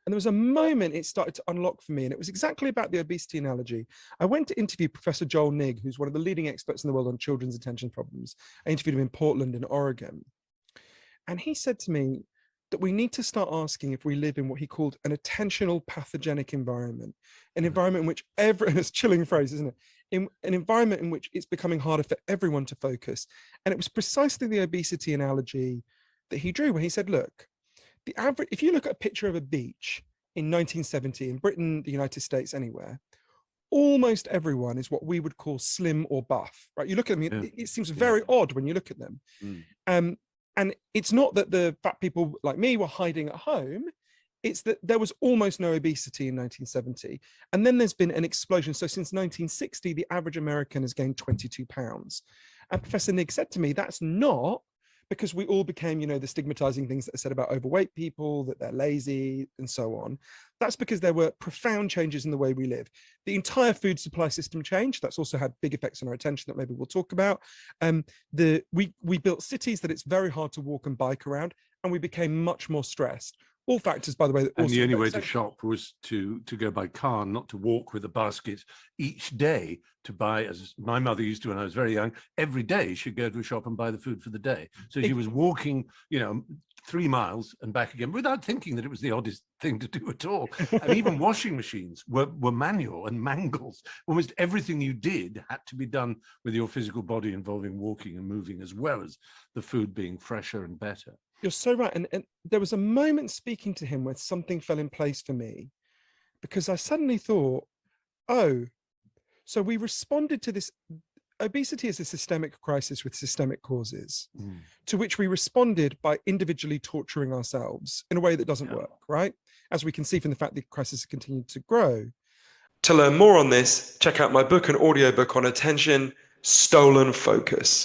And there was a moment it started to unlock for me, and it was exactly about the obesity analogy. I went to interview Professor Joel Nigg, who's one of the leading experts in the world on children's attention problems. I interviewed him in Portland in Oregon. And he said to me that we need to start asking if we live in what he called an attentional pathogenic environment, an environment in which and it's a chilling phrase, isn't it? In an environment in which it's becoming harder for everyone to focus. And it was precisely the obesity analogy that he drew, where he said, look, the average, if you look at a picture of a beach in 1970 in Britain, the United States, anywhere, almost everyone is what we would call slim or buff, right? You look at them, it seems very odd when you look at them. And it's not that the fat people like me were hiding at home. It's that there was almost no obesity in 1970. And then there's been an explosion. So since 1960, the average American has gained 22 pounds. And Professor Nigg said to me, that's not because we all became, the stigmatizing things that are said about overweight people, that they're lazy and so on. That's because there were profound changes in the way we live. The entire food supply system changed. That's also had big effects on our attention that maybe we'll talk about. We built cities that it's very hard to walk and bike around, and we became much more stressed. All factors, by the way. And the only way to shop was to go by car, not to walk with a basket each day to buy, as my mother used to when I was very young. Every day she'd go to a shop and buy the food for the day. So she was walking, 3 miles and back again without thinking that it was the oddest thing to do at all. And even washing machines were manual and mangles. Almost everything you did had to be done with your physical body, involving walking and moving, as well as the food being fresher and better. You're so right. And there was a moment speaking to him where something fell in place for me, because I suddenly thought, oh, so we responded to this. Obesity is a systemic crisis with systemic causes, to which we responded by individually torturing ourselves in a way that doesn't work, right? As we can see from the fact the crisis has continued to grow. To learn more on this, check out my book and audiobook on attention, Stolen Focus.